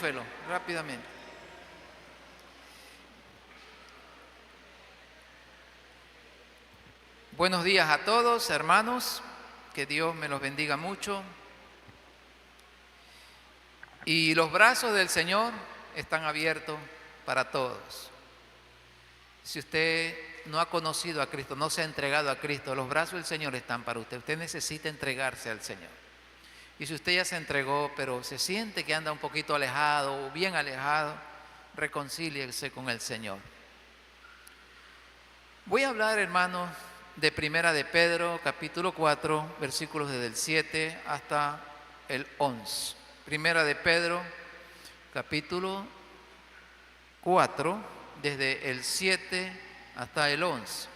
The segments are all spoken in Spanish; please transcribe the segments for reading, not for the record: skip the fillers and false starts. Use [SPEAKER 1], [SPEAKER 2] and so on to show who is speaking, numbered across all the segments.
[SPEAKER 1] enchúfelo rápidamente. Buenos días a todos, hermanos. Que Dios me los bendiga mucho. Y los brazos del Señor están abiertos para todos. Si usted no ha conocido a Cristo, no se ha entregado a Cristo, los brazos del Señor están para usted. Usted necesita entregarse al Señor. Y si usted ya se entregó, pero se siente que anda un poquito alejado o bien alejado, reconcíliese con el Señor. Voy a hablar, hermanos, de Primera de Pedro, capítulo 4, versículos desde el 7 hasta el 11. Primera de Pedro, capítulo 4, desde el 7 hasta el 11.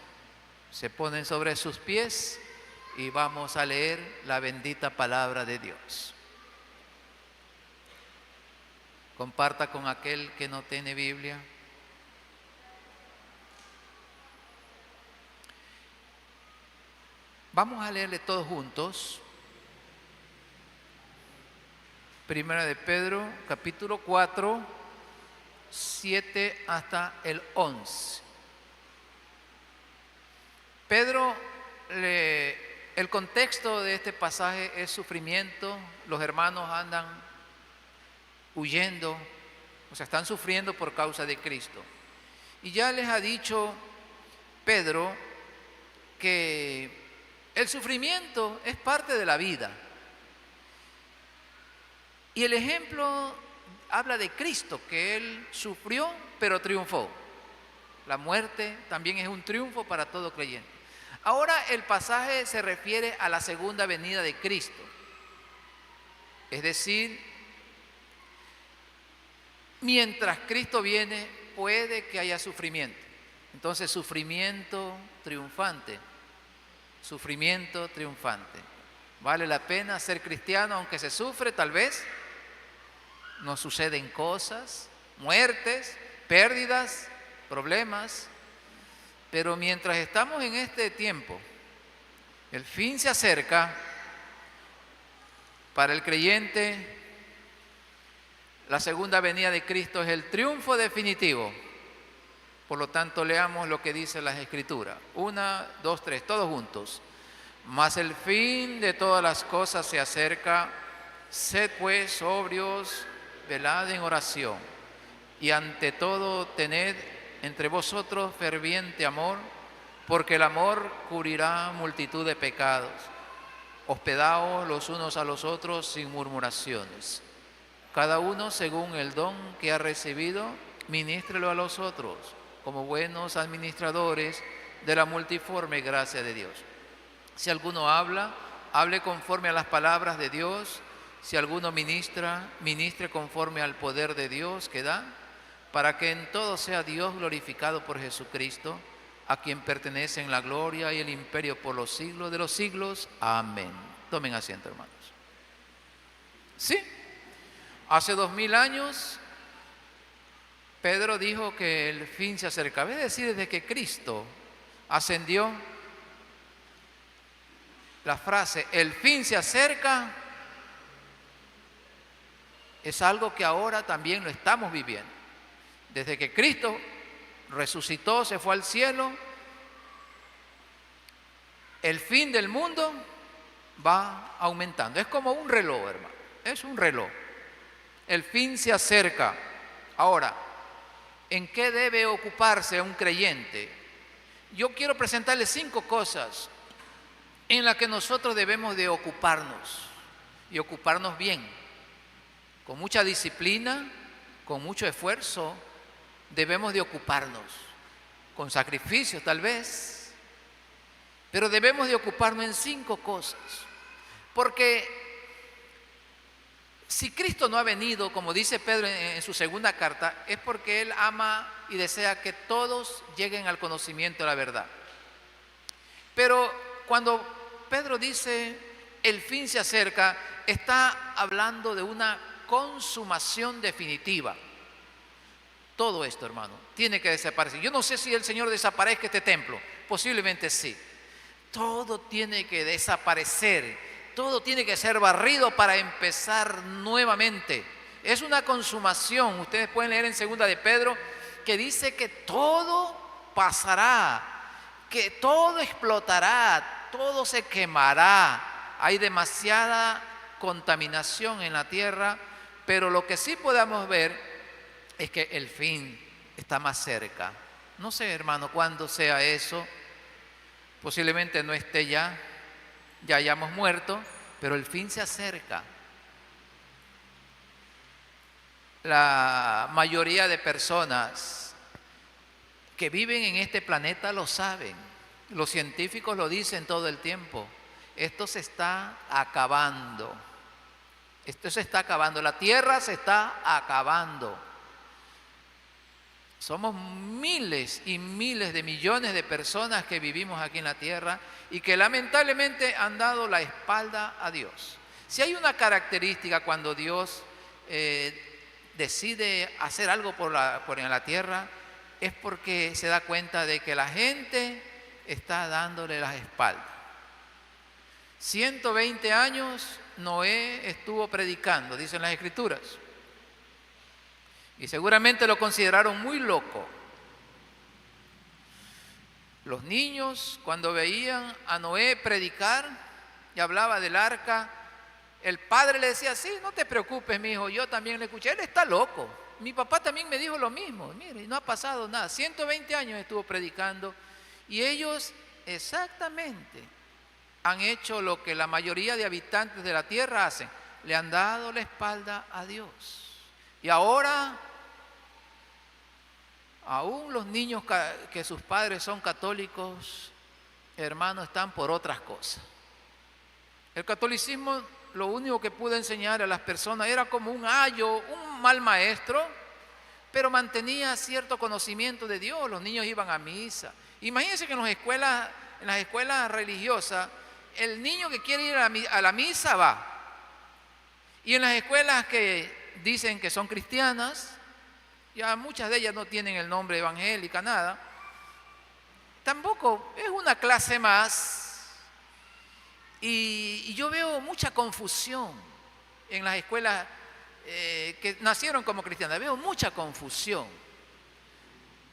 [SPEAKER 1] Se ponen sobre sus pies y vamos a leer la bendita palabra de Dios. Comparta con aquel que no tiene Biblia. Vamos a leerle todos juntos. Primera de Pedro, capítulo 4, 7 hasta el 11. El contexto de este pasaje es sufrimiento. Los hermanos andan huyendo, o sea, están sufriendo por causa de Cristo. Y ya les ha dicho Pedro que el sufrimiento es parte de la vida. Y el ejemplo habla de Cristo, que Él sufrió pero triunfó. La muerte también es un triunfo para todo creyente. Ahora el pasaje se refiere a la segunda venida de Cristo. Es decir, mientras Cristo viene, puede que haya sufrimiento. Entonces, sufrimiento triunfante. Sufrimiento triunfante. ¿Vale la pena ser cristiano aunque se sufre? Tal vez nos suceden cosas, muertes, pérdidas, problemas, pero mientras estamos en este tiempo, el fin se acerca. Para el creyente, la segunda venida de Cristo es el triunfo definitivo. Por lo tanto, leamos lo que dice las Escrituras. 1, 2, 3, todos juntos. Mas el fin de todas las cosas se acerca. Sed pues sobrios, velad en oración. Y ante todo tened entre vosotros ferviente amor, porque el amor cubrirá multitud de pecados. Hospedaos los unos a los otros sin murmuraciones. Cada uno según el don que ha recibido, ministrelo a los otros, como buenos administradores de la multiforme gracia de Dios. Si alguno habla, hable conforme a las palabras de Dios. Si alguno ministra, ministre conforme al poder de Dios que da, para que en todo sea Dios glorificado por Jesucristo, a quien pertenecen la gloria y el imperio por los siglos de los siglos. Amén. Tomen asiento, hermanos. Sí, hace 2000 años Pedro dijo que el fin se acercaba. Es decir, desde que Cristo ascendió, la frase "el fin se acerca" es algo que ahora también lo estamos viviendo. Desde que Cristo resucitó, se fue al cielo, el fin del mundo va aumentando. Es como un reloj, hermano. Es un reloj. El fin se acerca. Ahora, ¿en qué debe ocuparse un creyente? Yo quiero presentarles 5 cosas en las que nosotros debemos de ocuparnos, y ocuparnos bien, con mucha disciplina, con mucho esfuerzo. Debemos de ocuparnos, con sacrificio tal vez, pero debemos de ocuparnos en 5 cosas, porque si Cristo no ha venido, como dice Pedro en su segunda carta, es porque Él ama y desea que todos lleguen al conocimiento de la verdad. Pero cuando Pedro dice el fin se acerca, está hablando de una consumación definitiva. Todo esto, hermano, tiene que desaparecer. Yo no sé si el Señor desaparezca este templo, posiblemente sí. Todo tiene que desaparecer, todo tiene que ser barrido para empezar nuevamente. Es una consumación. Ustedes pueden leer en segunda de Pedro que dice que todo pasará, que todo explotará, todo se quemará. Hay demasiada contaminación en la tierra, pero lo que sí podamos ver es que el fin está más cerca. No sé, hermano, cuándo sea eso. Posiblemente no esté ya hayamos muerto, pero el fin se acerca. La mayoría de personas que viven en este planeta lo saben. Los científicos lo dicen todo el tiempo. Esto se está acabando. Esto se está acabando. La tierra se está acabando. Somos miles y miles de millones de personas que vivimos aquí en la tierra y que lamentablemente han dado la espalda a Dios. Si hay una característica cuando Dios decide hacer algo por la tierra, es porque se da cuenta de que la gente está dándole las espaldas. 120 años Noé estuvo predicando, dicen las Escrituras. Y seguramente lo consideraron muy loco. Los niños, cuando veían a Noé predicar y hablaba del arca, el padre le decía: sí, no te preocupes, mi hijo, yo también le escuché, él está loco. Mi papá también me dijo lo mismo. Mire, no ha pasado nada. 120 años estuvo predicando y ellos exactamente han hecho lo que la mayoría de habitantes de la tierra hacen. Le han dado la espalda a Dios. Y ahora, aún los niños que sus padres son católicos, hermanos, están por otras cosas. El catolicismo, lo único que pudo enseñar a las personas era como un ayo, un mal maestro, pero mantenía cierto conocimiento de Dios. Los niños iban a misa. Imagínense que en las escuelas religiosas, el niño que quiere ir a la misa va. Y en las escuelas que dicen que son cristianas, ya muchas de ellas no tienen el nombre evangélica, nada, tampoco, es una clase más. Y yo veo mucha confusión en las escuelas que nacieron como cristianas, veo mucha confusión.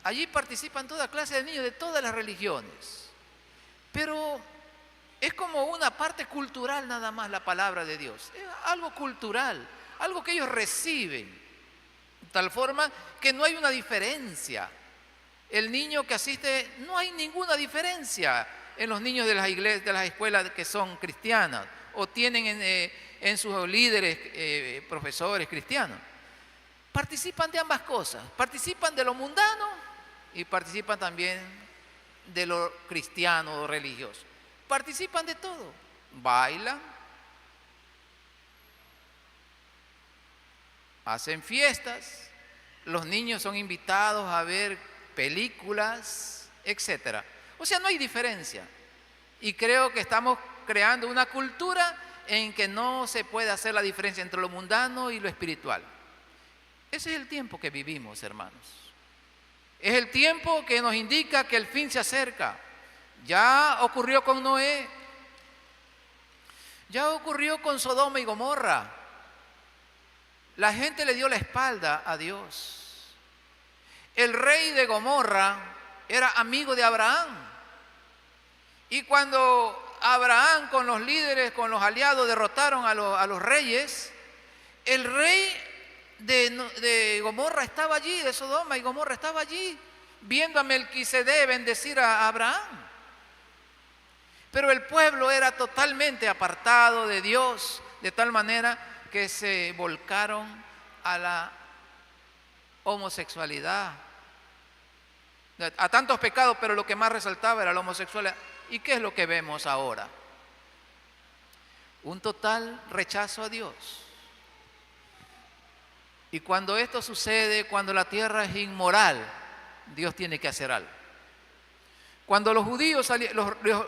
[SPEAKER 1] Allí participan toda clase de niños de todas las religiones, pero es como una parte cultural nada más la palabra de Dios, es algo cultural, algo que ellos reciben, de tal forma que no hay una diferencia. El niño que asiste, no hay ninguna diferencia en los niños de las iglesias, de las escuelas que son cristianas o tienen en sus líderes profesores cristianos. Participan de ambas cosas, participan de lo mundano y participan también de lo cristiano o religioso. Participan de todo, bailan, hacen fiestas, los niños son invitados a ver películas, etc. O sea, no hay diferencia. Y creo que estamos creando una cultura en que no se puede hacer la diferencia entre lo mundano y lo espiritual. Ese es el tiempo que vivimos, hermanos. Es el tiempo que nos indica que el fin se acerca. Ya ocurrió con Noé. Ya ocurrió con Sodoma y Gomorra. La gente le dio la espalda a Dios. El rey de Gomorra era amigo de Abraham. Y cuando Abraham con los líderes, con los aliados derrotaron a los reyes, el rey de Gomorra estaba allí, de Sodoma y Gomorra estaba allí, viendo a Melquisedec bendecir a Abraham. Pero el pueblo era totalmente apartado de Dios, de tal manera que se volcaron a la homosexualidad, a tantos pecados, pero lo que más resaltaba era la homosexualidad. ¿Y qué es lo que vemos ahora? Un total rechazo a Dios. Y cuando esto sucede, cuando la tierra es inmoral, Dios tiene que hacer algo. Cuando los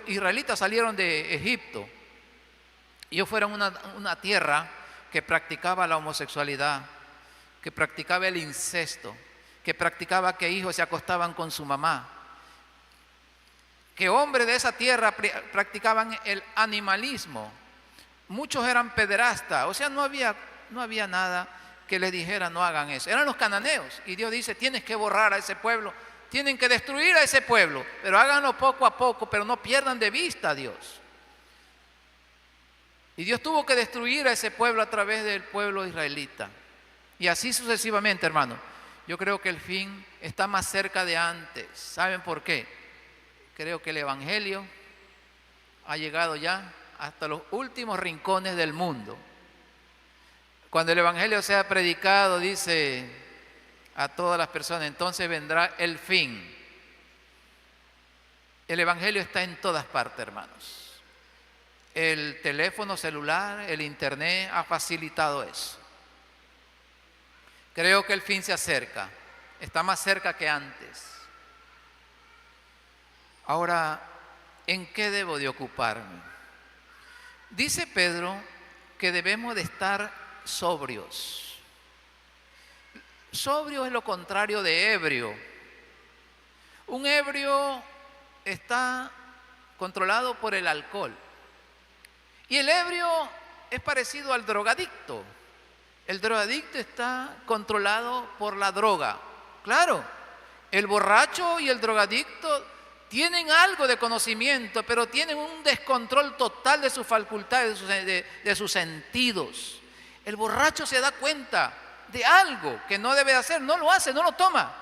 [SPEAKER 1] israelitas salieron de Egipto, ellos fueron una tierra que practicaba la homosexualidad, que practicaba el incesto, que practicaba que hijos se acostaban con su mamá, que hombres de esa tierra practicaban el animalismo. Muchos eran pederastas, o sea, no había nada que les dijera no hagan eso. Eran los cananeos. Y Dios dice, tienes que borrar a ese pueblo, tienen que destruir a ese pueblo, pero háganlo poco a poco, pero no pierdan de vista a Dios. Y Dios tuvo que destruir a ese pueblo a través del pueblo israelita. Y así sucesivamente, hermano. Yo creo que el fin está más cerca de antes. ¿Saben por qué? Creo que el Evangelio ha llegado ya hasta los últimos rincones del mundo. Cuando el Evangelio sea predicado, dice a todas las personas, entonces vendrá el fin. El Evangelio está en todas partes, hermanos. El teléfono celular, el internet ha facilitado eso. Creo que el fin se acerca, está más cerca que antes. Ahora, ¿en qué debo de ocuparme? Dice Pedro que debemos de estar sobrios. Sobrio es lo contrario de ebrio. Un ebrio está controlado por el alcohol. Y el ebrio es parecido al drogadicto. El drogadicto está controlado por la droga. Claro, el borracho y el drogadicto tienen algo de conocimiento, pero tienen un descontrol total de sus facultades, de sus sentidos. El borracho se da cuenta de algo que no debe hacer, no lo hace, no lo toma.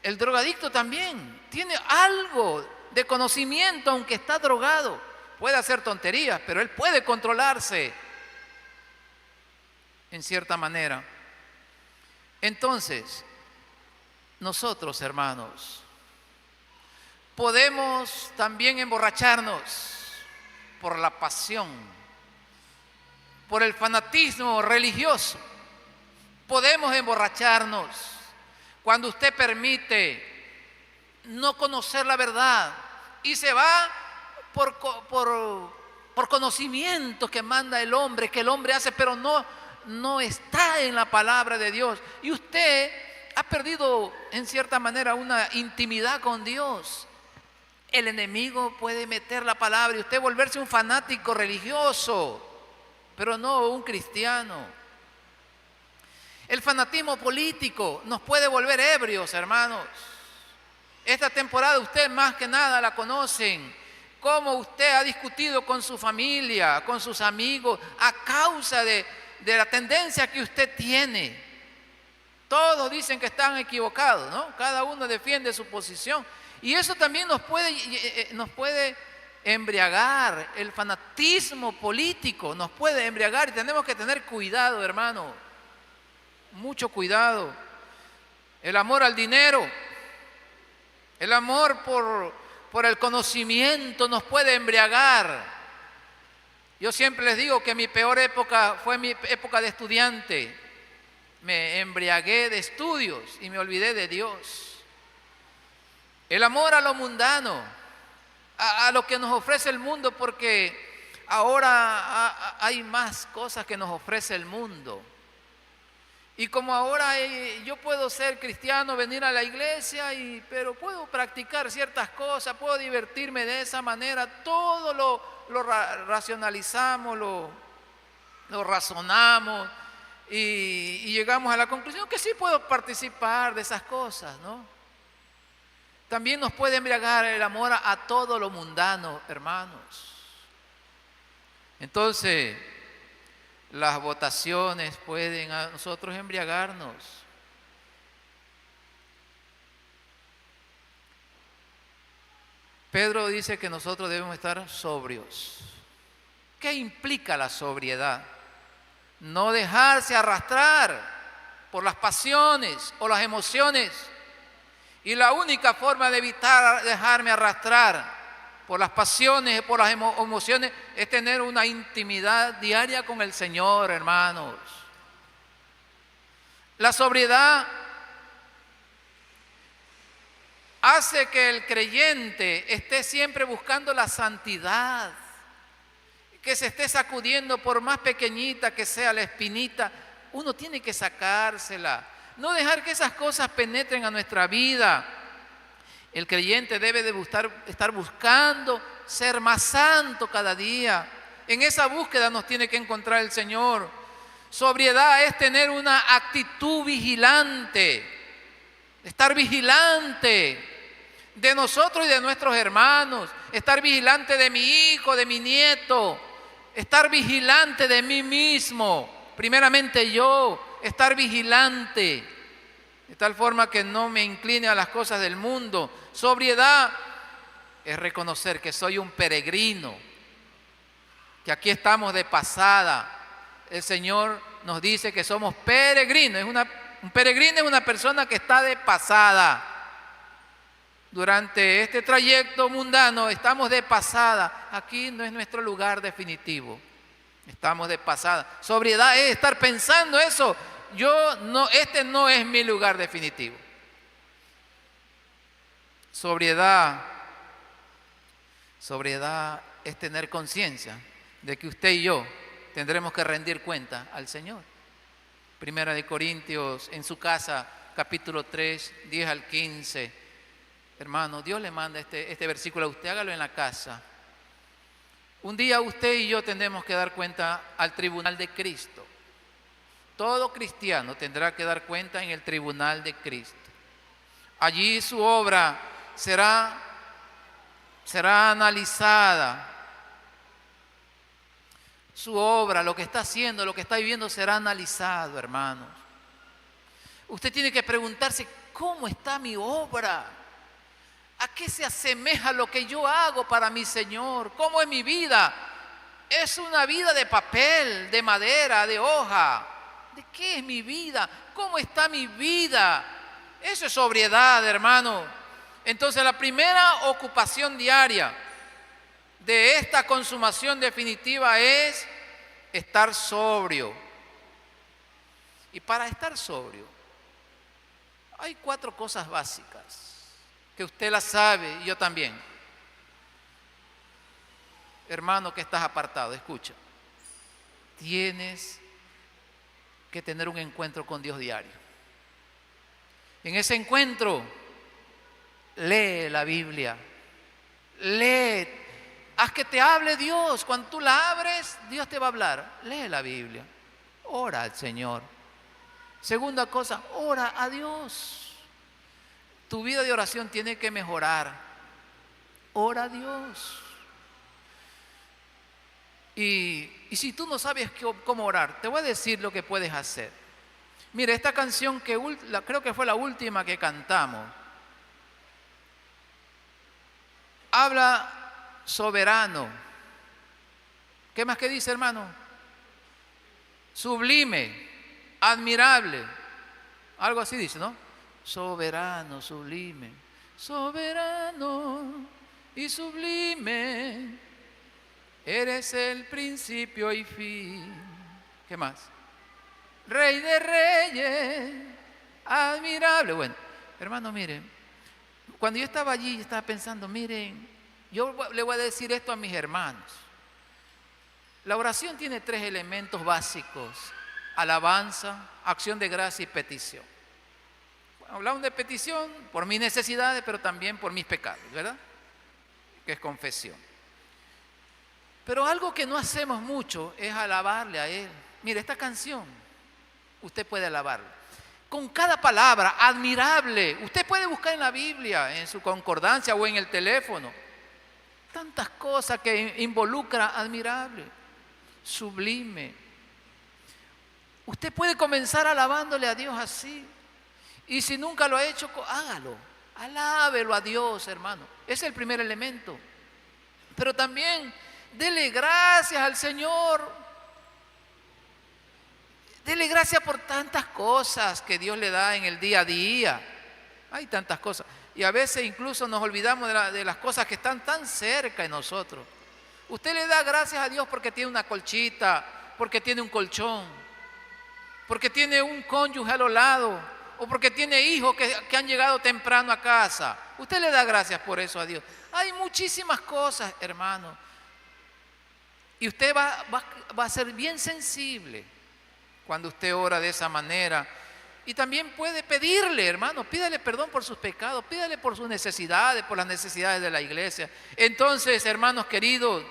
[SPEAKER 1] El drogadicto también tiene algo de conocimiento, aunque está drogado. Puede hacer tonterías, pero él puede controlarse en cierta manera. Entonces, nosotros, hermanos, podemos también emborracharnos por la pasión, por el fanatismo religioso. Podemos emborracharnos cuando usted permite no conocer la verdad y se va por conocimiento que manda el hombre, que el hombre hace, pero no está en la palabra de Dios. Y usted ha perdido en cierta manera una intimidad con Dios. El enemigo puede meter la palabra y usted volverse un fanático religioso, pero no un cristiano. El fanatismo político nos puede volver ebrios, hermanos. Esta temporada usted más que nada la conocen. Cómo usted ha discutido con su familia, con sus amigos, a causa de la tendencia que usted tiene. Todos dicen que están equivocados, ¿no? Cada uno defiende su posición. Y eso también nos puede embriagar. El fanatismo político nos puede embriagar y tenemos que tener cuidado, hermano. Mucho cuidado. El amor al dinero, el amor por el conocimiento nos puede embriagar. Yo siempre les digo que mi peor época fue mi época de estudiante. Me embriagué de estudios y me olvidé de Dios. El amor a lo mundano, a lo que nos ofrece el mundo, porque ahora hay más cosas que nos ofrece el mundo. Y como ahora yo puedo ser cristiano, venir a la iglesia, pero puedo practicar ciertas cosas, puedo divertirme de esa manera, todo lo racionalizamos, lo razonamos y llegamos a la conclusión que sí puedo participar de esas cosas, ¿no? También nos puede embriagar el amor a todo lo mundano, hermanos. Entonces, las votaciones pueden a nosotros embriagarnos. Pedro dice que nosotros debemos estar sobrios. ¿Qué implica la sobriedad? No dejarse arrastrar por las pasiones o las emociones. Y la única forma de evitar dejarme arrastrar por las pasiones, por las emociones, es tener una intimidad diaria con el Señor, hermanos. La sobriedad hace que el creyente esté siempre buscando la santidad, que se esté sacudiendo, por más pequeñita que sea la espinita, uno tiene que sacársela. No dejar que esas cosas penetren a nuestra vida. El creyente debe de estar buscando ser más santo cada día. En esa búsqueda nos tiene que encontrar el Señor. Sobriedad es tener una actitud vigilante, estar vigilante de nosotros y de nuestros hermanos, estar vigilante de mi hijo, de mi nieto, estar vigilante de mí mismo, primeramente yo, estar vigilante, de tal forma que no me incline a las cosas del mundo. Sobriedad es reconocer que soy un peregrino, que aquí estamos de pasada. El Señor nos dice que somos peregrinos. Un peregrino es una persona que está de pasada. Durante este trayecto mundano estamos de pasada. Aquí no es nuestro lugar definitivo. Estamos de pasada. Sobriedad es estar pensando eso. Este no es mi lugar definitivo. Sobriedad es tener conciencia de que usted y yo tendremos que rendir cuenta al Señor. Primera de Corintios, en su casa, capítulo 3, 10 al 15. Hermano, Dios le manda este versículo a usted, hágalo en la casa. Un día usted y yo tendremos que dar cuenta al tribunal de Cristo. Todo cristiano tendrá que dar cuenta en el tribunal de Cristo. Allí su obra será analizada. Su obra, lo que está haciendo, lo que está viviendo será analizado, hermanos. Usted tiene que preguntarse, ¿cómo está mi obra? ¿A qué se asemeja lo que yo hago para mi Señor? ¿Cómo es mi vida? ¿Es una vida de papel, de madera, de hoja? ¿De qué es mi vida? ¿Cómo está mi vida? Eso es sobriedad, hermano. Entonces, la primera ocupación diaria de esta consumación definitiva es estar sobrio. Y para estar sobrio, hay 4 cosas básicas que usted las sabe y yo también. Hermano que estás apartado, escucha. Tienes que tener un encuentro con Dios diario. En ese encuentro, lee la Biblia. Lee. Haz que te hable Dios. Cuando tú la abres, Dios te va a hablar. Lee la Biblia. Ora al Señor. Segunda cosa, ora a Dios. Tu vida de oración tiene que mejorar. Ora a Dios. Y si tú no sabes cómo orar, te voy a decir lo que puedes hacer. Mire, esta canción creo que fue la última que cantamos. Habla soberano. ¿Qué más que dice, hermano? Sublime, admirable. Algo así dice, ¿no? Soberano, sublime, soberano y sublime, eres el principio y fin. ¿Qué más? Rey de reyes, admirable. Bueno, hermano, miren, cuando yo estaba allí, estaba pensando, miren, yo le voy a decir esto a mis hermanos. La oración tiene 3 elementos básicos: alabanza, acción de gracia y petición. Hablamos de petición por mis necesidades, pero también por mis pecados, ¿verdad? Que es confesión. Pero algo que no hacemos mucho es alabarle a Él. Mire, esta canción, usted puede alabarlo con cada palabra, admirable. Usted puede buscar en la Biblia, en su concordancia o en el teléfono, tantas cosas que involucra admirable, sublime. Usted puede comenzar alabándole a Dios así. Y si nunca lo ha hecho, hágalo. Alábelo a Dios, hermano. Ese es el primer elemento. Pero también dele gracias al Señor. Dele gracias por tantas cosas que Dios le da en el día a día. Hay tantas cosas. Y a veces incluso nos olvidamos de las cosas que están tan cerca de nosotros. Usted le da gracias a Dios porque tiene una colchita, porque tiene un colchón, porque tiene un cónyuge a los lados, o porque tiene hijos que han llegado temprano a casa. Usted le da gracias por eso a Dios. Hay muchísimas cosas, hermano. Y usted va a ser bien sensible cuando usted ora de esa manera. Y también puede pedirle, hermano, pídale perdón por sus pecados, pídale por sus necesidades, por las necesidades de la iglesia. Entonces, hermanos queridos,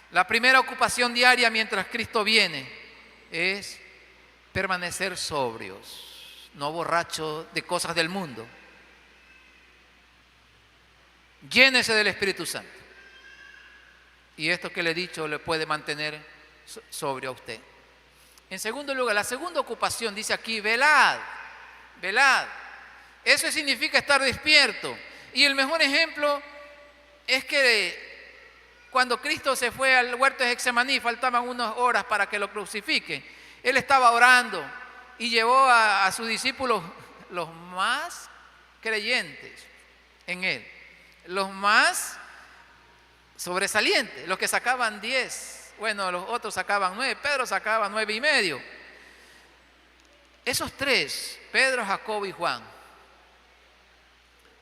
[SPEAKER 1] la primera ocupación diaria mientras Cristo viene es permanecer sobrios, no borrachos de cosas del mundo. Llénese del Espíritu Santo. Y esto que le he dicho le puede mantener sobrio a usted. En segundo lugar, la segunda ocupación dice aquí, velad, velad. Eso significa estar despierto. Y el mejor ejemplo es que cuando Cristo se fue al huerto de Getsemaní, faltaban unas horas para que lo crucifiquen. Él estaba orando y llevó a sus discípulos, los más creyentes en él, los más sobresalientes, los que sacaban 10. Bueno, los otros sacaban 9, Pedro sacaba 9,5. Esos tres, Pedro, Jacobo y Juan,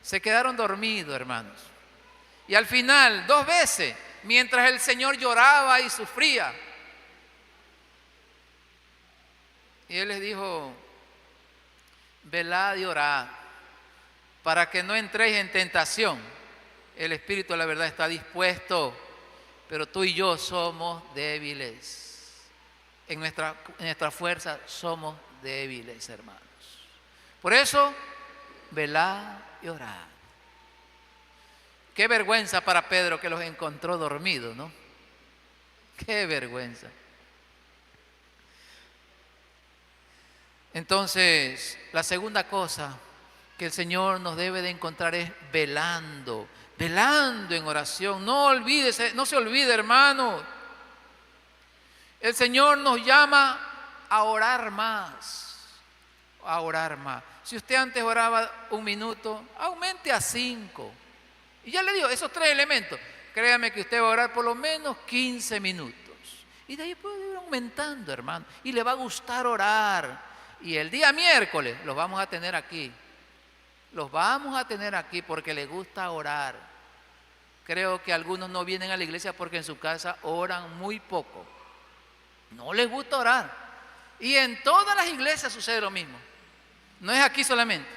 [SPEAKER 1] se quedaron dormidos, hermanos. Y al final, 2 veces, mientras el Señor lloraba y sufría, y Él les dijo, velad y orad, para que no entréis en tentación. El Espíritu de la verdad está dispuesto, pero tú y yo somos débiles. En nuestra fuerza somos débiles, hermanos. Por eso, velad y orad. Qué vergüenza para Pedro que los encontró dormidos, ¿no? Qué vergüenza. Entonces, la segunda cosa que el Señor nos debe de encontrar es velando, velando en oración. No se olvide, hermano. El Señor nos llama a orar más, a orar más. Si usted antes oraba 1 minuto, aumente a 5. Y ya le digo, esos 3 elementos, créame que usted va a orar por lo menos 15 minutos. Y de ahí puede ir aumentando, hermano. Y le va a gustar orar. Y el día miércoles los vamos a tener aquí. Los vamos a tener aquí porque les gusta orar. Creo que algunos no vienen a la iglesia porque en su casa oran muy poco. No les gusta orar. Y en todas las iglesias sucede lo mismo. No es aquí solamente.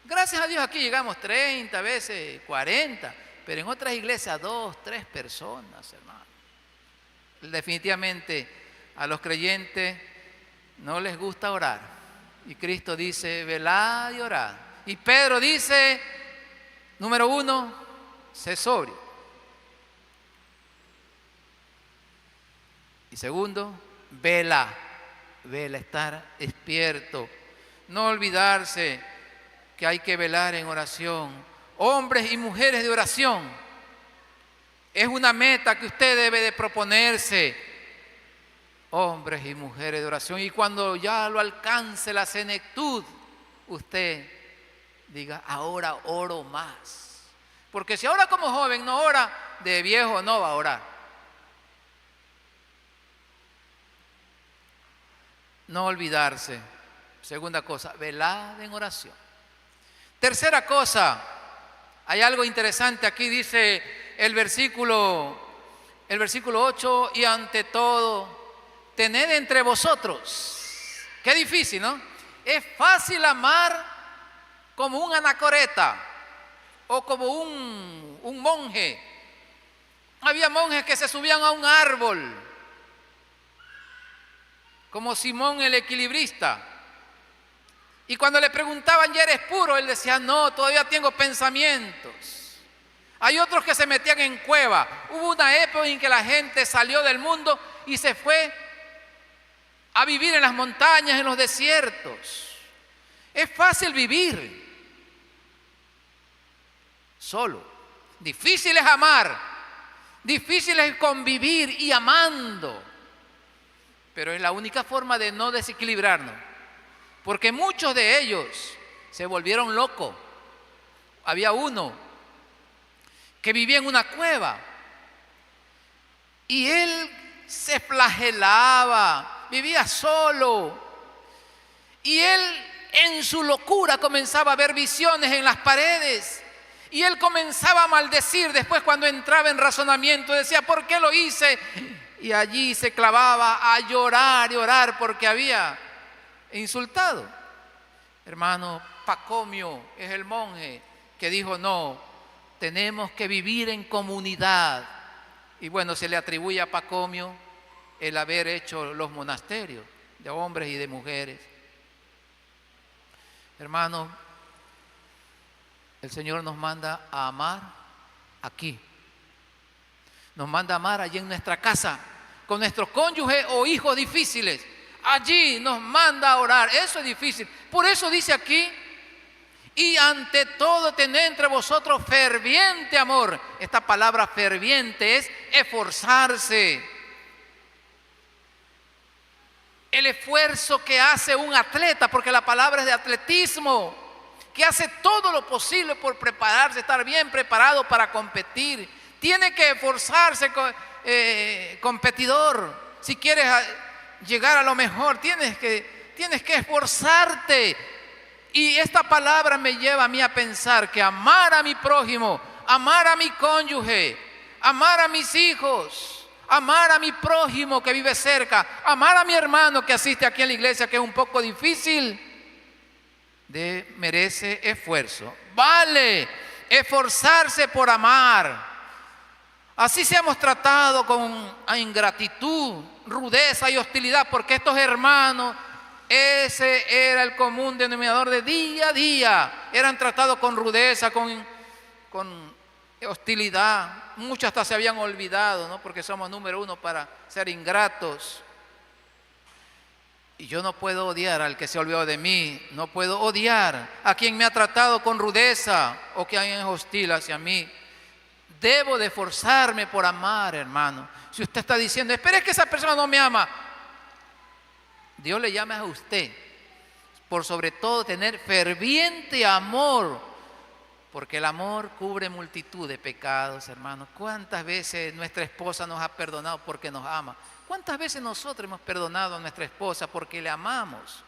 [SPEAKER 1] Gracias a Dios aquí llegamos 30 veces, 40. Pero en otras iglesias 2, 3 personas, hermano. Definitivamente a los creyentes no les gusta orar. Y Cristo dice, velad y orad. Y Pedro dice, número 1, sé sobrio. Y segundo, vela, estar despierto. No olvidarse que hay que velar en oración. Hombres y mujeres de oración. Es una meta que usted debe de proponerse. Hombres y mujeres de oración. Y cuando ya lo alcance la senectud, usted diga, ahora oro más. Porque si ahora como joven no ora, de viejo no va a orar. No olvidarse. Segunda cosa, velad en oración. Tercera cosa, hay algo interesante aquí, dice el versículo 8, y ante todo, tened entre vosotros. Qué difícil, ¿no? Es fácil amar como un anacoreta o como un monje. Había monjes que se subían a un árbol, como Simón el equilibrista. Y cuando le preguntaban, ¿ya eres puro? Él decía, no, todavía tengo pensamientos. Hay otros que se metían en cueva. Hubo una época en que la gente salió del mundo y se fue a vivir en las montañas, en los desiertos. Es fácil vivir solo. Difícil es amar. Difícil es convivir y amando. Pero es la única forma de no desequilibrarnos. Porque muchos de ellos se volvieron locos. Había uno que vivía en una cueva y él se flagelaba, vivía solo. Y él en su locura comenzaba a ver visiones en las paredes. Y él comenzaba a maldecir después cuando entraba en razonamiento. Decía, ¿por qué lo hice? Y allí se clavaba a llorar y orar porque había insultado. Hermano, Pacomio es el monje que dijo, no, tenemos que vivir en comunidad. Y bueno, se le atribuye a Pacomio el haber hecho los monasterios de hombres y de mujeres. Hermanos, el Señor nos manda a amar aquí. Nos manda a amar allí en nuestra casa, con nuestros cónyuges o hijos difíciles. Allí nos manda a orar. Eso es difícil. Por eso dice aquí, y ante todo tened entre vosotros ferviente amor. Esta palabra ferviente es esforzarse. El esfuerzo que hace un atleta, porque la palabra es de atletismo, que hace todo lo posible por prepararse, estar bien preparado para competir. Tiene que esforzarse, competidor. Si quieres llegar a lo mejor, tienes que esforzarte. Y esta palabra me lleva a mí a pensar que amar a mi prójimo, amar a mi cónyuge, amar a mis hijos, amar a mi prójimo que vive cerca, amar a mi hermano que asiste aquí en la iglesia, que es un poco difícil, merece esfuerzo. Vale esforzarse por amar. Así seamos tratados con ingratitud, rudeza y hostilidad, porque estos hermanos, ese era el común denominador de día a día. Eran tratados con rudeza, con hostilidad. Muchos hasta se habían olvidado, ¿no? Porque somos número uno para ser ingratos. Y yo no puedo odiar al que se olvidó de mí. No puedo odiar a quien me ha tratado con rudeza o que es hostil hacia mí. Debo de esforzarme por amar, hermano. Si usted está diciendo, espera, es que esa persona no me ama, Dios le llama a usted, por sobre todo tener ferviente amor, porque el amor cubre multitud de pecados, hermanos. ¿Cuántas veces nuestra esposa nos ha perdonado porque nos ama? ¿Cuántas veces nosotros hemos perdonado a nuestra esposa porque le amamos?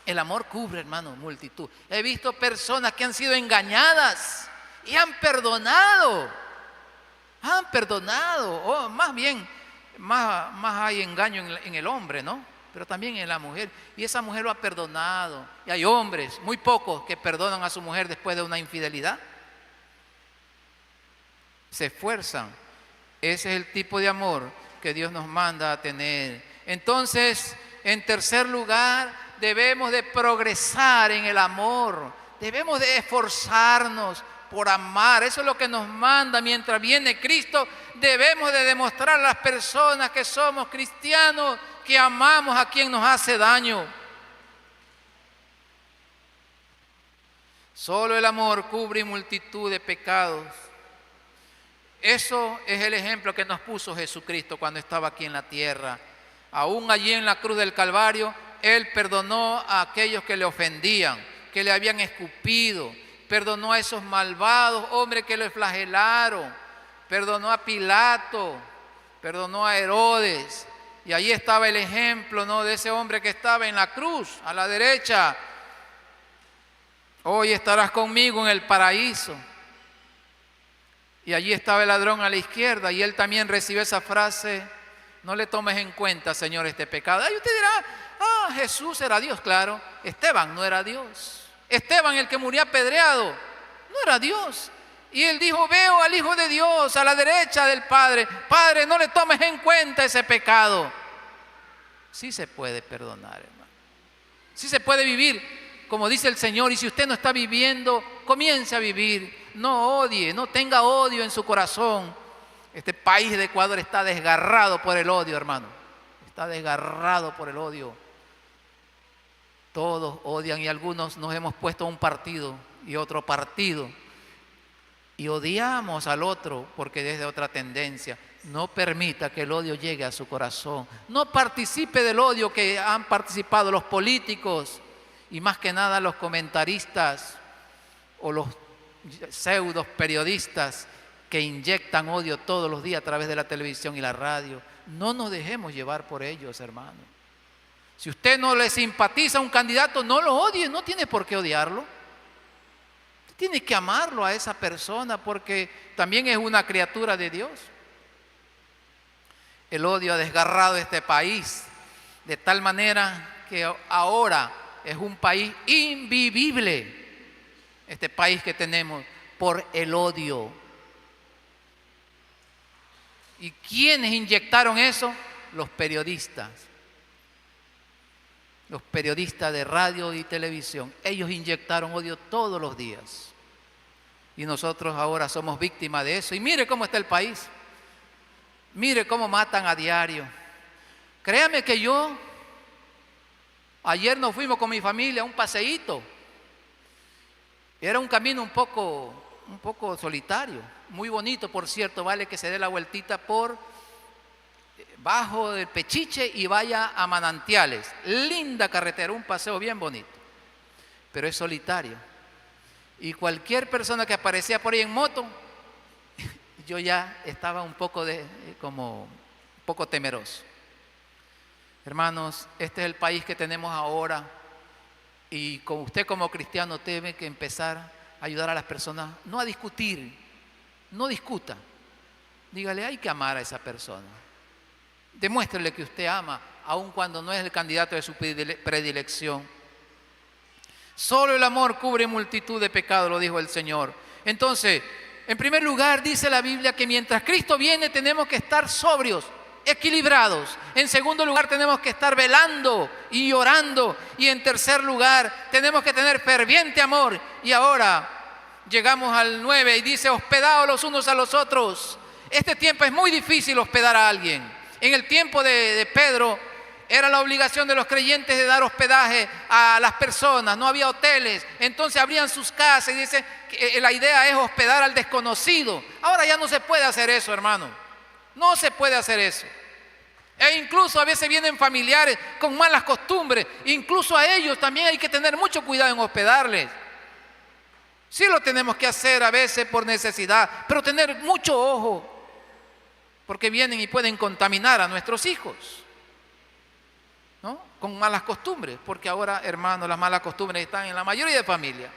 [SPEAKER 1] El amor cubre, hermano, multitud. He visto personas que han sido engañadas y han perdonado. Oh, más bien, más hay engaño en el hombre, ¿no? Pero también en la mujer. Y esa mujer lo ha perdonado. Y hay hombres, muy pocos, que perdonan a su mujer después de una infidelidad. Se esfuerzan. Ese es el tipo de amor que Dios nos manda a tener. Entonces, en tercer lugar, debemos de progresar en el amor. Debemos de esforzarnos por amar. Eso es lo que nos manda mientras viene Cristo. Debemos de demostrar a las personas que somos cristianos que amamos a quien nos hace daño. Solo el amor cubre multitud de pecados. Eso es el ejemplo que nos puso Jesucristo cuando estaba aquí en la tierra. Aún allí en la cruz del Calvario, Él perdonó a aquellos que le ofendían, que le habían escupido. Perdonó a esos malvados hombres que le flagelaron. Perdonó a Pilato. Perdonó a Herodes. Y allí estaba el ejemplo, ¿no?, de ese hombre que estaba en la cruz, a la derecha. Hoy estarás conmigo en el paraíso. Y allí estaba el ladrón a la izquierda. Y él también recibió esa frase: no le tomes en cuenta, Señor, este pecado. Y usted dirá, Jesús era Dios. Claro, Esteban no era Dios. Esteban, el que murió apedreado, no era Dios. Y él dijo, veo al Hijo de Dios a la derecha del Padre. Padre, no le tomes en cuenta ese pecado. Sí se puede perdonar, hermano. Sí se puede vivir, como dice el Señor. Y si usted no está viviendo, comience a vivir. No odie, no tenga odio en su corazón. Este país de Ecuador está desgarrado por el odio, hermano. Está desgarrado por el odio. Todos odian y algunos nos hemos puesto un partido y otro partido. Y odiamos al otro porque es de otra tendencia. No permita que el odio llegue a su corazón. No participe del odio que han participado los políticos y más que nada los comentaristas o los pseudos periodistas que inyectan odio todos los días a través de la televisión y la radio. No nos dejemos llevar por ellos, hermano. Si usted no le simpatiza a un candidato, no lo odie, no tiene por qué odiarlo. Tiene que amarlo a esa persona porque también es una criatura de Dios. El odio ha desgarrado este país de tal manera que ahora es un país invivible, este país que tenemos, por el odio. ¿Y quiénes inyectaron eso? los periodistas de radio y televisión. Ellos inyectaron odio todos los días. Y nosotros ahora somos víctimas de eso. Y mire cómo está el país. Mire cómo matan a diario. Créame que ayer nos fuimos con mi familia a un paseíto. Era un camino un poco solitario, muy bonito, por cierto. Vale que se dé la vueltita por bajo del Pechiche y vaya a Manantiales. Linda carretera, un paseo bien bonito, pero es solitario. Y cualquier persona que aparecía por ahí en moto, yo ya estaba un poco temeroso. Hermanos, este es el país que tenemos ahora, y con usted como cristiano tiene que empezar a ayudar a las personas, no a discutir, no discuta. Dígale, hay que amar a esa persona. Demuéstrele que usted ama, aun cuando no es el candidato de su predilección. Solo el amor cubre multitud de pecados, lo dijo el Señor. Entonces, en primer lugar, dice la Biblia que mientras Cristo viene tenemos que estar sobrios, equilibrados. En segundo lugar, tenemos que estar velando y orando. Y en tercer lugar, tenemos que tener ferviente amor. Y ahora llegamos al 9 y dice, hospedaos los unos a los otros. Este tiempo es muy difícil hospedar a alguien. En el tiempo de Pedro era la obligación de los creyentes de dar hospedaje a las personas. No había hoteles, entonces abrían sus casas y dice que la idea es hospedar al desconocido. Ahora ya no se puede hacer eso, hermano. No se puede hacer eso. E incluso a veces vienen familiares con malas costumbres. Incluso a ellos también hay que tener mucho cuidado en hospedarles. Sí lo tenemos que hacer a veces por necesidad, pero tener mucho ojo, porque vienen y pueden contaminar a nuestros hijos, ¿no? Con malas costumbres, porque ahora, hermanos, las malas costumbres están en la mayoría de familias.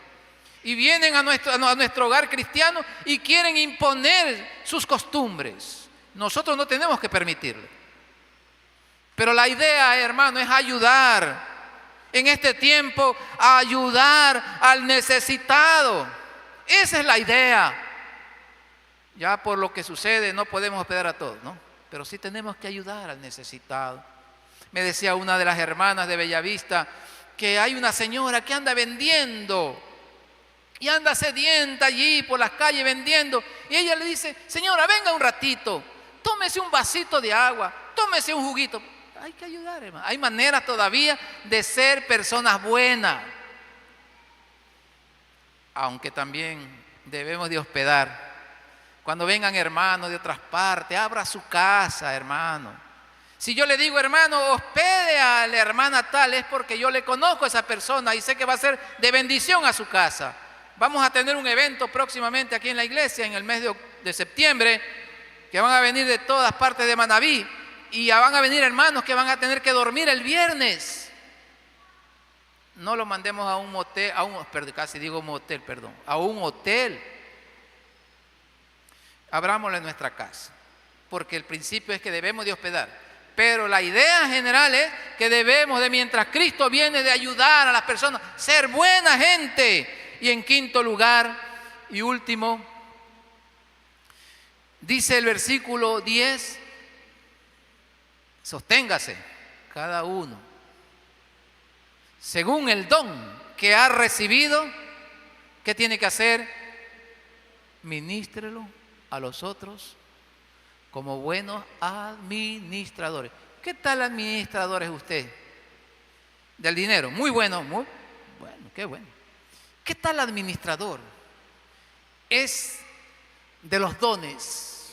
[SPEAKER 1] Y vienen a nuestro hogar cristiano y quieren imponer sus costumbres. Nosotros no tenemos que permitirlo. Pero la idea, hermano, es ayudar. En este tiempo, ayudar al necesitado. Esa es la idea. Ya por lo que sucede no podemos hospedar a todos, ¿no? Pero sí tenemos que ayudar al necesitado. Me decía una de las hermanas de Bellavista que hay una señora que anda vendiendo y anda sedienta allí por las calles vendiendo. Y ella le dice, señora, venga un ratito, tómese un vasito de agua, tómese un juguito. Hay que ayudar, hermano. Hay maneras todavía de ser personas buenas. Aunque también debemos de hospedar. Cuando vengan hermanos de otras partes, abra su casa, hermano. Si yo le digo, hermano, hospede a la hermana tal, es porque yo le conozco a esa persona y sé que va a ser de bendición a su casa. Vamos a tener un evento próximamente aquí en la iglesia, en el mes de septiembre, que van a venir de todas partes de Manabí. Y ya van a venir hermanos que van a tener que dormir el viernes. No lo mandemos a un motel, a un hotel. Abrámoslo en nuestra casa, porque el principio es que debemos de hospedar. Pero la idea general es que debemos de, mientras Cristo viene, de ayudar a las personas, ser buena gente. Y en quinto lugar y último, dice el versículo 10, sosténgase cada uno según el don que ha recibido. ¿Qué tiene que hacer? Ministrelo a los otros como buenos administradores. ¿Qué tal administrador es usted? Del dinero. Muy bueno, muy bueno, qué bueno. ¿Qué tal administrador? Es de los dones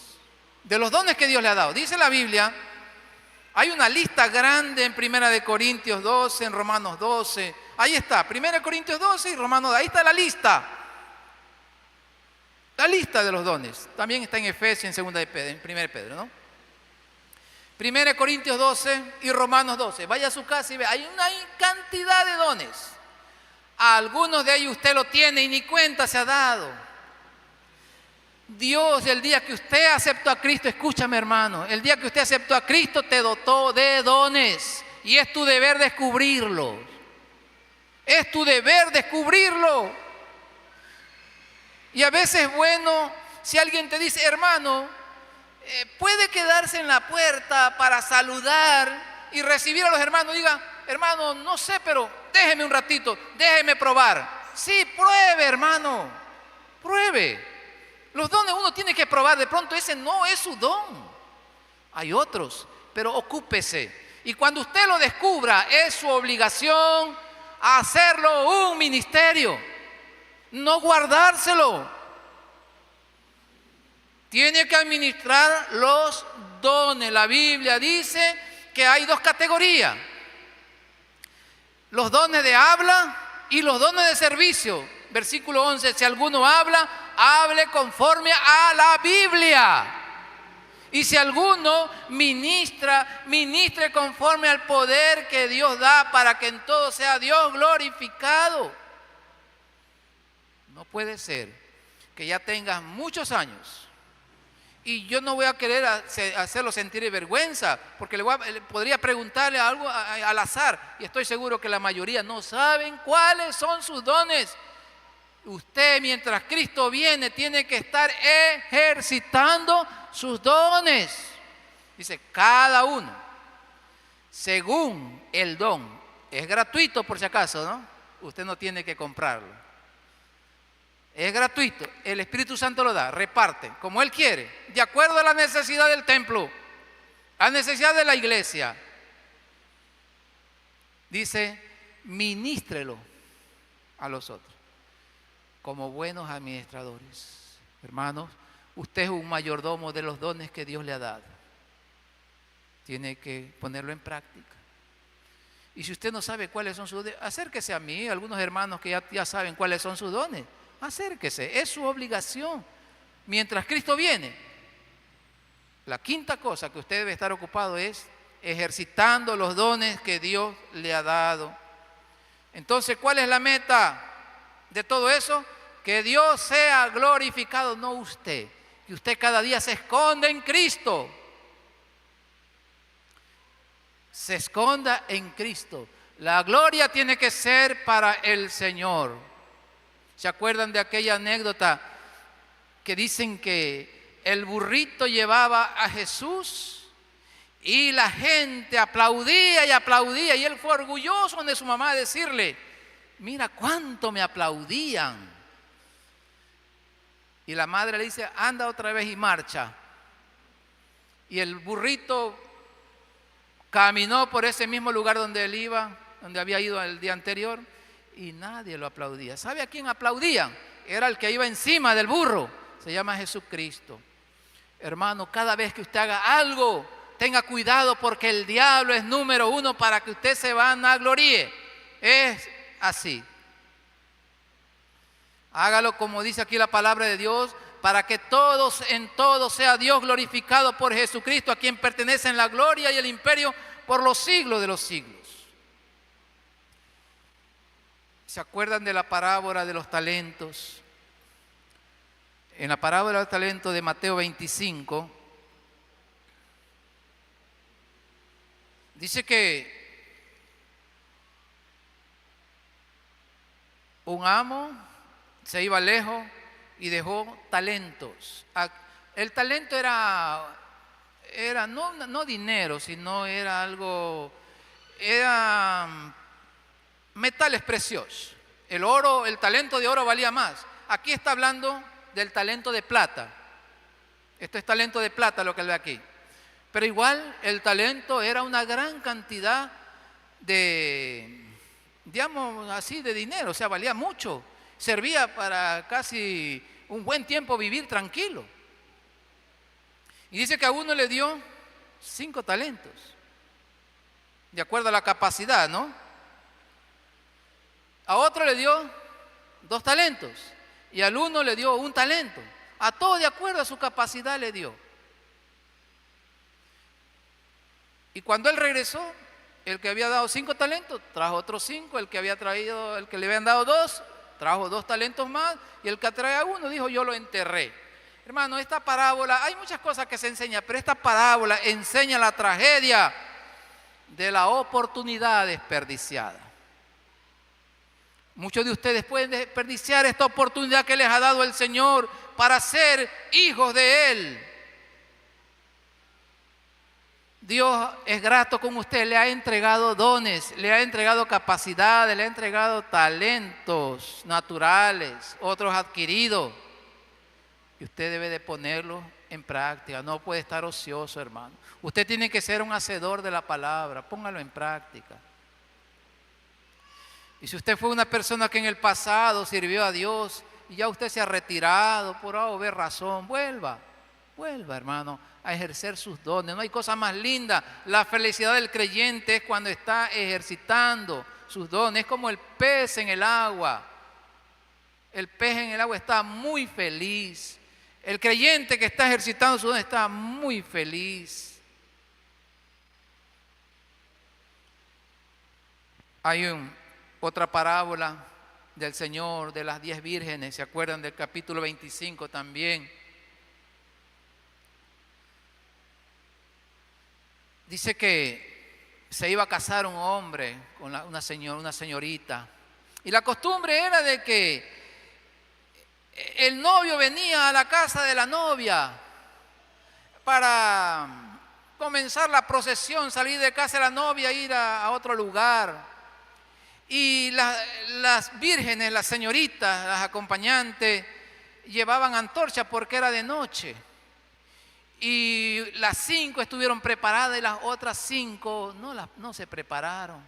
[SPEAKER 1] que Dios le ha dado. Dice la Biblia, hay una lista grande en 1 Corintios 12, en Romanos 12. Ahí está, 1 Corintios 12 y Romanos 12. Ahí está la lista. La lista de los dones. También está en Efesios, en 2 de Pedro, en 1 Pedro, ¿no? 1 Corintios 12 y Romanos 12. Vaya a su casa y ve, hay una cantidad de dones. Algunos de ellos usted lo tiene y ni cuenta se ha dado. Dios, el día que usted aceptó a Cristo, escúchame, hermano, el día que usted aceptó a Cristo te dotó de dones y es tu deber descubrirlos. Es tu deber descubrirlo. Y a veces es bueno si alguien te dice, hermano, puede quedarse en la puerta para saludar y recibir a los hermanos. Diga, hermano, no sé, pero déjeme un ratito, déjeme probar. Sí, pruebe, hermano, pruebe. Los dones uno tiene que probar, de pronto ese no es su don. Hay otros, pero ocúpese. Y cuando usted lo descubra, es su obligación hacerlo un ministerio, no guardárselo. Tiene que administrar los dones. La Biblia dice que hay dos categorías: los dones de habla y los dones de servicio. Versículo 11, si alguno habla, hable conforme a la Biblia. Y si alguno ministra, ministre conforme al poder que Dios da, para que en todo sea Dios glorificado. No puede ser que ya tengas muchos años y yo no voy a querer hacerlo sentir vergüenza, porque podría preguntarle algo al azar, y estoy seguro que la mayoría no saben cuáles son sus dones. Usted, mientras Cristo viene, tiene que estar ejercitando sus dones. Dice, cada uno, según el don. Es gratuito, por si acaso, ¿no? Usted no tiene que comprarlo. Es gratuito. El Espíritu Santo lo da, reparte, como Él quiere, de acuerdo a la necesidad del templo, a la necesidad de la iglesia. Dice, ministrelo a los otros como buenos administradores. Hermanos, usted es un mayordomo de los dones que Dios le ha dado. Tiene que ponerlo en práctica. Y si usted no sabe cuáles son sus dones, acérquese a mí, algunos hermanos que ya saben cuáles son sus dones. Acérquese, es su obligación. Mientras Cristo viene, la quinta cosa que usted debe estar ocupado es ejercitando los dones que Dios le ha dado. Entonces, ¿cuál es la meta de todo eso? Que Dios sea glorificado, no usted. Que usted cada día se esconda en Cristo. Se esconda en Cristo. La gloria tiene que ser para el Señor. ¿Se acuerdan de aquella anécdota que dicen que el burrito llevaba a Jesús y la gente aplaudía y aplaudía, y él fue orgulloso de su mamá a decirle, mira cuánto me aplaudían? Y la madre le dice, anda otra vez y marcha. Y el burrito caminó por ese mismo lugar donde él iba, donde había ido el día anterior, y nadie lo aplaudía. ¿Sabe a quién aplaudían? Era el que iba encima del burro. Se llama Jesucristo. Hermano, cada vez que usted haga algo, tenga cuidado, porque el diablo es número uno para que usted se vanagloríe. Es así. Hágalo como dice aquí la palabra de Dios, para que en todos sea Dios glorificado por Jesucristo, a quien pertenecen la gloria y el imperio por los siglos de los siglos. ¿Se acuerdan de la parábola de los talentos? En la parábola del talento de Mateo 25, dice que un amo se iba lejos y dejó talentos. El talento era no dinero, sino era algo, era metales preciosos. El oro, el talento de oro valía más. Aquí está hablando del talento de plata. Esto es talento de plata lo que ve aquí. Pero igual el talento era una gran cantidad de, digamos así, de dinero, o sea, valía mucho. Servía para casi un buen tiempo vivir tranquilo. Y dice que a uno le dio 5 talentos, de acuerdo a la capacidad, ¿no? A otro le dio 2 talentos y al uno le dio 1 talento. A todos de acuerdo a su capacidad le dio. Y cuando él regresó, el que había dado 5 talentos trajo otros 5, el que le habían dado 2 trajo 2 talentos más, y el que traía 1 dijo, yo lo enterré. Hermano, esta parábola, hay muchas cosas que se enseña, pero esta parábola enseña la tragedia de la oportunidad desperdiciada. Muchos de ustedes pueden desperdiciar esta oportunidad que les ha dado el Señor para ser hijos de Él. Dios es grato con usted, le ha entregado dones, le ha entregado capacidades, le ha entregado talentos naturales, otros adquiridos. Y usted debe de ponerlos en práctica, no puede estar ocioso, hermano. Usted tiene que ser un hacedor de la palabra, póngalo en práctica. Y si usted fue una persona que en el pasado sirvió a Dios y ya usted se ha retirado por A o B razón, vuelva, hermano, a ejercer sus dones. No hay cosa más linda. La felicidad del creyente es cuando está ejercitando sus dones. Es como el pez en el agua. El pez en el agua está muy feliz. El creyente que está ejercitando sus dones está muy feliz. Hay otra parábola del Señor de las 10 vírgenes. ¿Se acuerdan del capítulo 25 también? Dice que se iba a casar un hombre con una señorita. Y la costumbre era de que el novio venía a la casa de la novia para comenzar la procesión, salir de casa de la novia e ir a otro lugar. Y las vírgenes, las señoritas, las acompañantes, llevaban antorchas porque era de noche. Y las 5 estuvieron preparadas y las otras 5 no se prepararon.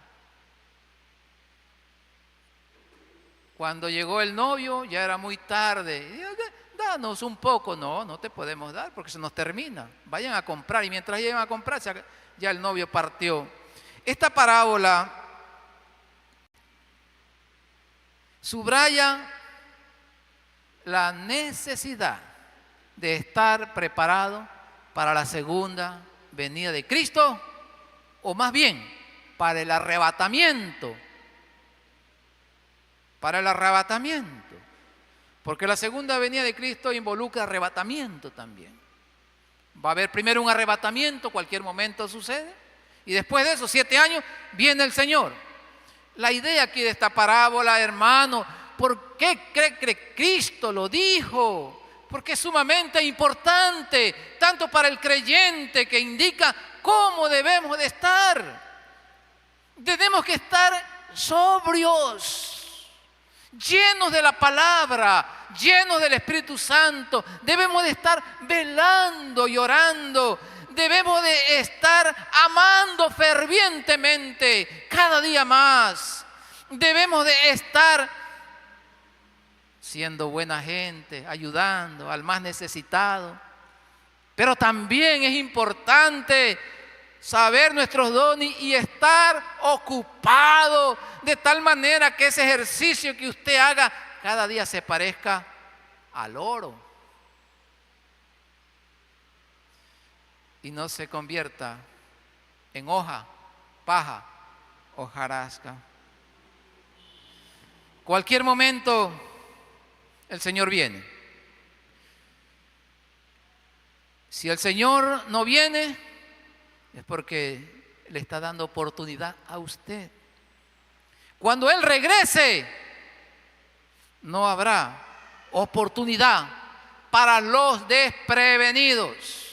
[SPEAKER 1] Cuando llegó el novio ya era muy tarde. Y dijo, danos un poco. No te podemos dar porque se nos termina. Vayan a comprar. Y mientras llegan a comprar ya el novio partió. Esta parábola subraya la necesidad de estar preparado para la segunda venida de Cristo, o más bien para el arrebatamiento. Para el arrebatamiento. Porque la segunda venida de Cristo involucra arrebatamiento también. Va a haber primero un arrebatamiento, cualquier momento sucede, y después de esos 7 años viene el Señor. La idea aquí de esta parábola, hermano, ¿por qué cree que Cristo lo dijo? Porque es sumamente importante, tanto para el creyente, que indica cómo debemos de estar. Tenemos que estar sobrios, llenos de la palabra, llenos del Espíritu Santo. Debemos de estar velando y orando. Debemos de estar amando fervientemente cada día más. Debemos de estar siendo buena gente, ayudando al más necesitado. Pero también es importante saber nuestros dones y estar ocupado de tal manera que ese ejercicio que usted haga cada día se parezca al oro y no se convierta en hoja, paja, hojarasca. Cualquier momento el Señor viene. Si el Señor no viene, es porque le está dando oportunidad a usted. Cuando Él regrese, no habrá oportunidad para los desprevenidos.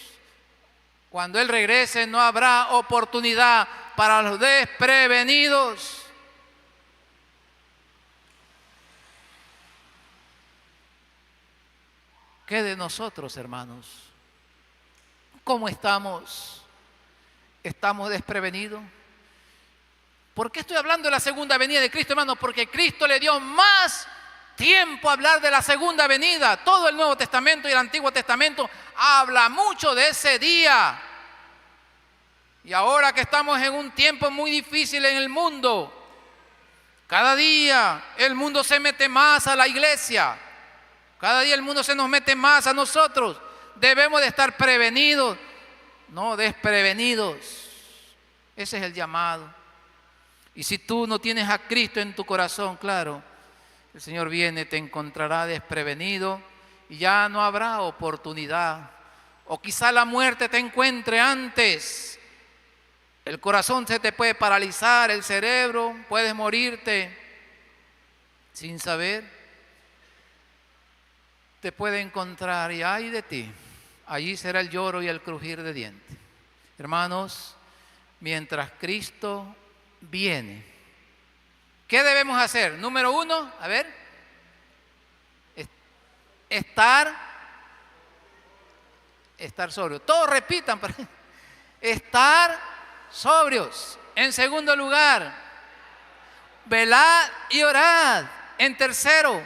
[SPEAKER 1] Cuando Él regrese, no habrá oportunidad para los desprevenidos. ¿Qué de nosotros, hermanos? ¿Cómo estamos? ¿Estamos desprevenidos? ¿Por qué estoy hablando de la segunda venida de Cristo, hermano? Porque Cristo le dio más tiempo a hablar de la segunda venida. Todo el Nuevo Testamento y el Antiguo Testamento habla mucho de ese día. Y ahora que estamos en un tiempo muy difícil en el mundo, cada día el mundo se mete más a la iglesia. Cada día el mundo se nos mete más a nosotros. Debemos de estar prevenidos, no desprevenidos. Ese es el llamado. Y si tú no tienes a Cristo en tu corazón, claro, el Señor viene, te encontrará desprevenido y ya no habrá oportunidad. O quizá la muerte te encuentre antes. El corazón se te puede paralizar, el cerebro, puedes morirte sin saber. Te puede encontrar y ay de ti, allí será el lloro y el crujir de dientes. Hermanos, mientras Cristo viene, ¿qué debemos hacer? Número 1, a ver, estar sobrios. Todos repitan, estar sobrios. En segundo lugar, velad y orad. En tercero,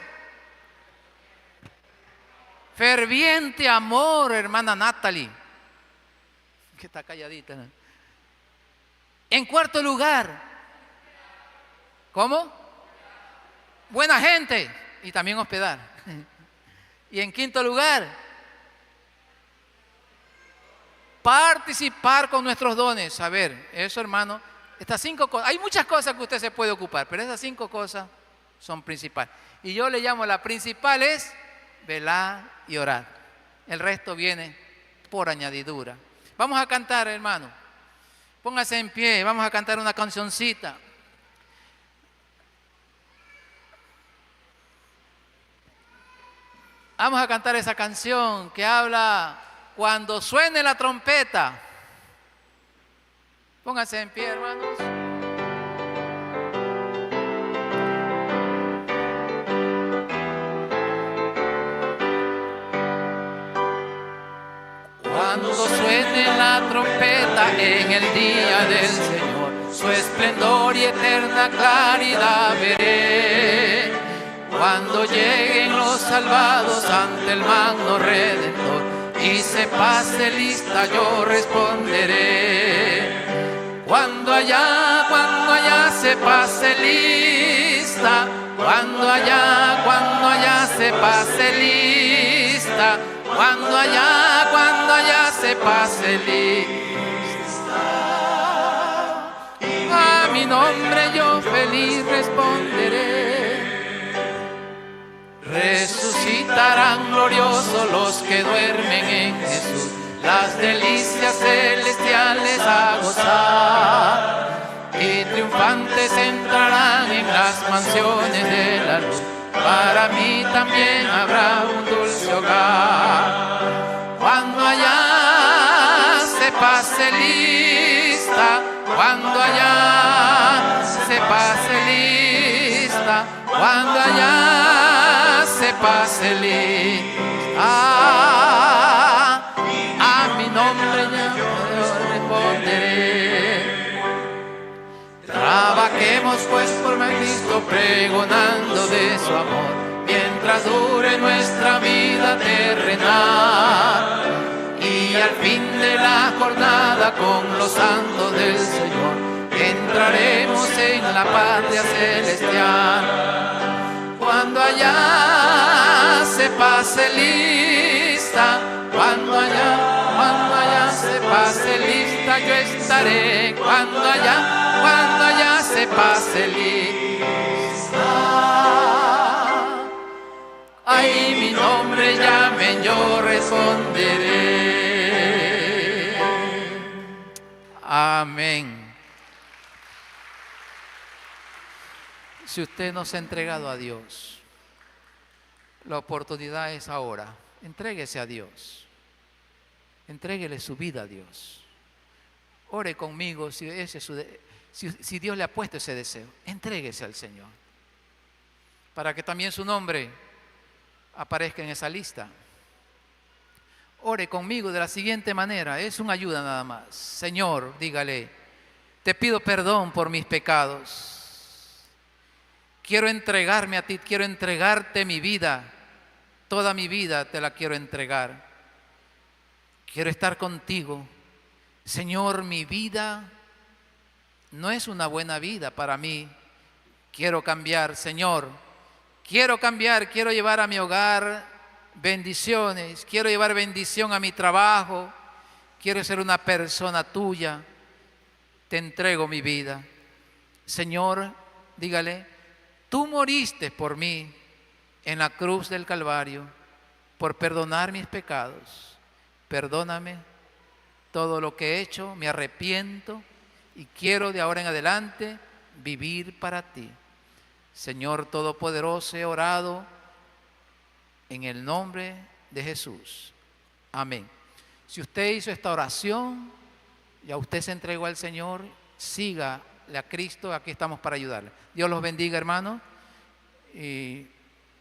[SPEAKER 1] ferviente amor, hermana Natalie, que está calladita. En cuarto lugar, ¿cómo? Buena gente y también hospedar. Y en quinto lugar, participar con nuestros dones. A ver, eso, hermano, estas 5 cosas, hay muchas cosas que usted se puede ocupar, pero esas 5 cosas son principales. Y yo le llamo, la principal es velar y orar. El resto viene por añadidura. Vamos a cantar, hermano. Póngase en pie, vamos a cantar una cancioncita. Vamos a cantar esa canción que habla cuando suene la trompeta. Pónganse en pie, hermanos. Cuando suene la trompeta en el día del Señor, su esplendor y eterna claridad veré. Cuando lleguen los salvados ante el magno Redentor y se pase lista, yo responderé. Cuando allá se pase lista, cuando allá se pase lista, cuando allá se pase lista, a mi nombre yo feliz responderé. Resucitarán gloriosos los que duermen en Jesús, las delicias celestiales a gozar, y triunfantes entrarán en las mansiones de la luz. Para mí también habrá un dulce hogar. Cuando allá se pase lista, cuando allá se pase lista, cuando allá se pase lista, a mi nombre yo responderé. Trabajemos pues por Cristo, pregonando de su amor, mientras dure nuestra vida terrenal, y al fin de la jornada con los santos del Señor entraremos en la patria celestial. Cuando allá se pase lista, cuando allá se pase lista, yo estaré. Cuando allá se pase lista, ahí mi nombre llamen, yo responderé. Amén. Si usted no se ha entregado a Dios, la oportunidad es ahora. Entréguese a Dios. Entréguele su vida a Dios. Ore conmigo si Dios le ha puesto ese deseo. Entréguese al Señor, para que también su nombre aparezca en esa lista. Ore conmigo de la siguiente manera. Es una ayuda nada más. Señor, dígale, te pido perdón por mis pecados. Quiero entregarme a ti, quiero entregarte mi vida, toda mi vida te la quiero entregar. Quiero estar contigo. Señor, mi vida no es una buena vida para mí. Quiero cambiar, Señor. Quiero cambiar, quiero llevar a mi hogar bendiciones. Quiero llevar bendición a mi trabajo. Quiero ser una persona tuya. Te entrego mi vida. Señor, dígale, tú moriste por mí en la cruz del Calvario, por perdonar mis pecados. Perdóname todo lo que he hecho, me arrepiento y quiero de ahora en adelante vivir para ti. Señor Todopoderoso, he orado en el nombre de Jesús. Amén. Si usted hizo esta oración, ya usted se entregó al Señor, sígale a Cristo, aquí estamos para ayudarle. Dios los bendiga, hermanos, y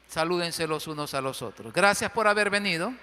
[SPEAKER 1] salúdense los unos a los otros. Gracias por haber venido.